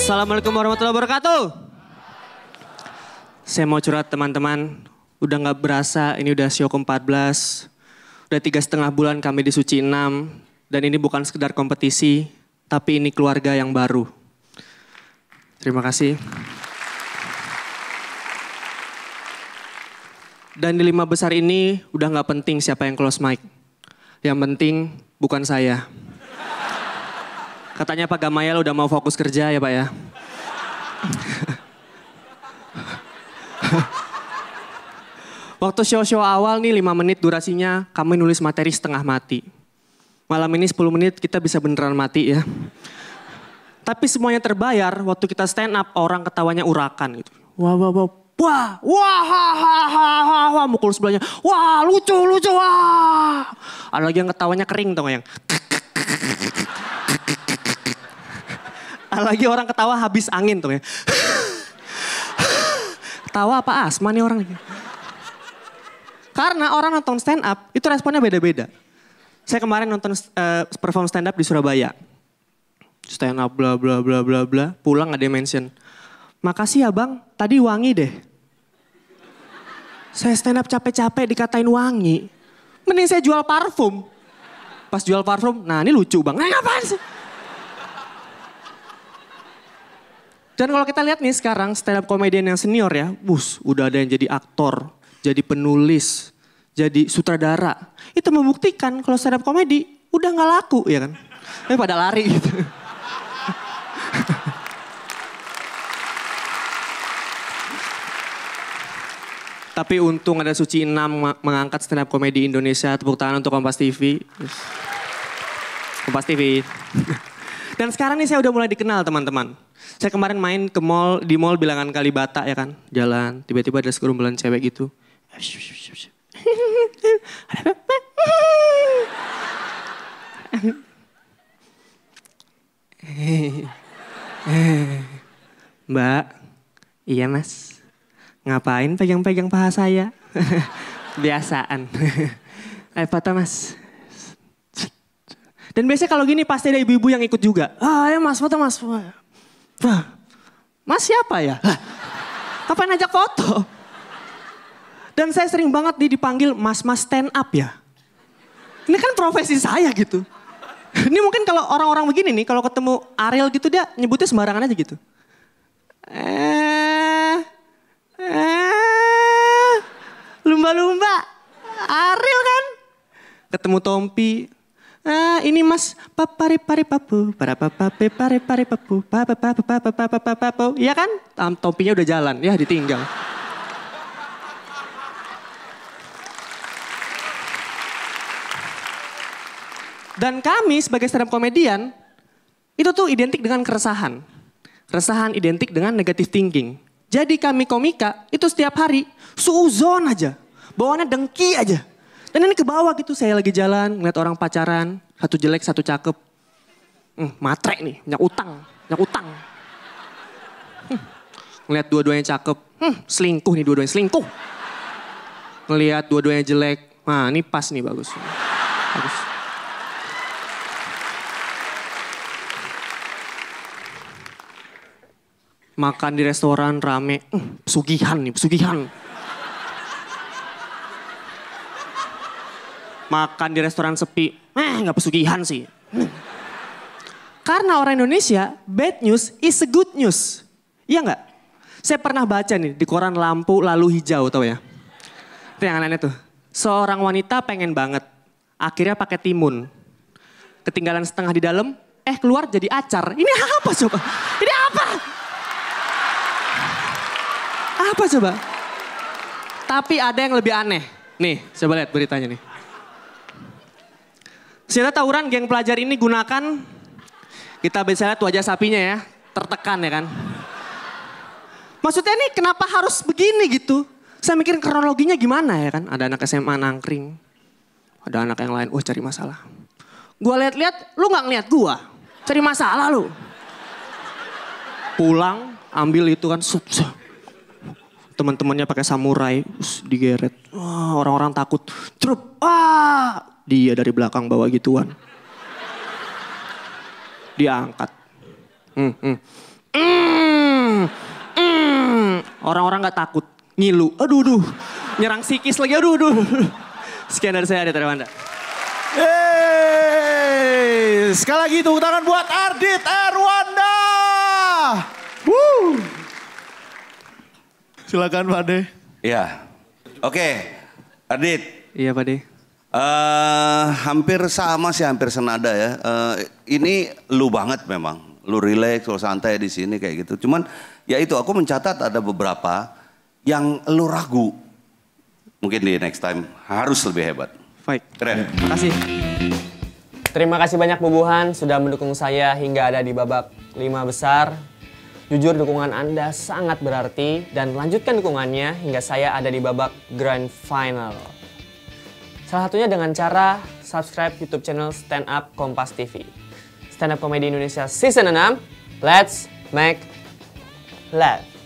Assalamualaikum warahmatullahi wabarakatuh. Saya mau curhat teman-teman. Udah gak berasa ini udah show ke-14. Udah 3,5 bulan kami di Suci 6. Dan ini bukan sekedar kompetisi. Tapi ini keluarga yang baru. Terima kasih. Dan di 5 besar ini udah gak penting siapa yang close mic. Yang penting bukan saya. Katanya Pak Gamayel udah mau fokus kerja ya Pak ya. Waktu show-show awal nih 5 menit durasinya kami nulis materi setengah mati. Malam ini 10 menit kita bisa beneran mati ya. Tapi semuanya terbayar waktu kita stand up orang ketawanya urakan gitu. Wah wah wah. Wah, wah, ha, ha, ha, ha, wah, mukul sebelahnya. Wah, lucu, lucu, wah. Ada lagi yang ketawanya kering tau gak yang. Ada lagi orang ketawa habis angin tuh ya. Ketawa apa asma nih orang. Karena orang nonton stand up itu responnya beda-beda. Saya kemarin nonton perform stand up di Surabaya. Stand up bla bla bla bla bla. Pulang ada yang mention. Makasih ya bang, tadi wangi deh. Saya stand up capek-capek dikatain wangi. Mending saya jual parfum. Pas jual parfum, nah ini lucu bang. Nah ngapain sih? Dan kalau kita lihat nih sekarang stand up comedian yang senior ya. Udah ada yang jadi aktor, jadi penulis, jadi sutradara. Itu membuktikan kalau stand up comedy udah gak laku ya kan. Tapi pada lari gitu. Tapi untung ada Suci 6 mengangkat stand up comedy Indonesia. Tepuk tangan untuk Kompas TV. Kompas TV. Dan sekarang nih saya udah mulai dikenal teman-teman. Saya kemarin main ke mall, di mall Bilangan Kalibata ya kan. Jalan, tiba-tiba ada segerombolan cewek gitu. Mbak, iya mas. Ngapain pegang-pegang paha saya? Biasaan. Foto mas. Dan biasanya kalau gini pasti ada ibu-ibu yang ikut juga. Ah ya mas, foto mas. Mas siapa ya? Kapan ajak foto? Dan saya sering banget dipanggil mas-mas stand up ya. Ini kan profesi saya gitu. Ini mungkin kalau orang-orang begini nih, kalau ketemu Ariel gitu dia nyebutnya sembarangan aja gitu. Lumba-lumba, Ariel kan? Ketemu Tompi, ini mas, papari-pari-papu, para-papape-pari-pari-papu, papa-papa-papa-papa-papa, iya kan? Tompinya udah jalan, ya ditinggal. Dan kami sebagai stand up comedian, itu tuh identik dengan keresahan. Keresahan identik dengan negative thinking. Jadi kami komika itu setiap hari suuzon aja. Bawaannya dengki aja. Dan ini ke bawah gitu, saya lagi jalan ngeliat orang pacaran. Satu jelek, satu cakep. Matre nih, banyak utang. Ngeliat dua-duanya cakep. Selingkuh nih dua-duanya, selingkuh. Ngeliat dua-duanya jelek. Nah ini pas nih, bagus. Bagus. Makan di restoran rame, pesugihan nih, pesugihan. Makan di restoran sepi, gak pesugihan sih. Karena orang Indonesia, bad news is a good news. Iya gak? Saya pernah baca nih di koran lampu lalu hijau, tau ya? Itu yang aneh tuh. Seorang wanita pengen banget, akhirnya pakai timun. Ketinggalan setengah di dalam, keluar jadi acar. Ini apa coba? Ini apa? Apa coba? Tapi ada yang lebih aneh. Nih, coba lihat beritanya nih. Senjata tawuran geng pelajar ini gunakan, kita bisa lihat wajah sapinya ya, tertekan ya kan. Maksudnya nih kenapa harus begini gitu? Saya mikirin kronologinya gimana ya kan. Ada anak SMA nangkring, ada anak yang lain, cari masalah. Gua lihat-lihat, lu gak ngeliat gua, cari masalah lu. Pulang, ambil itu kan, teman-temannya pakai samurai, digeret. Orang-orang takut. Trup, dia dari belakang bawa gituan. Diangkat. Orang-orang nggak takut, ngilu. Aduh. Nyerang psikis lagi, aduh. Sekian dari saya, Adit Arwanda. Sekali lagi tepuk tangan buat Ardit Erwanda. Silakan Pak De. Iya. Oke, Ardit. Iya Pak De. Hampir sama sih, hampir senada ya. Ini lu banget memang. Lu relax, lu santai di sini kayak gitu. Cuman ya itu aku mencatat ada beberapa yang lu ragu. Mungkin di next time harus lebih hebat. Baik. Keren. Terima kasih. Terima kasih banyak Bubuhan sudah mendukung saya hingga ada di babak 5 besar. Jujur dukungan Anda sangat berarti dan lanjutkan dukungannya hingga saya ada di babak grand final. Salah satunya dengan cara subscribe YouTube channel Stand Up Kompas TV. Stand Up Komedi Indonesia Season 6, let's make laugh.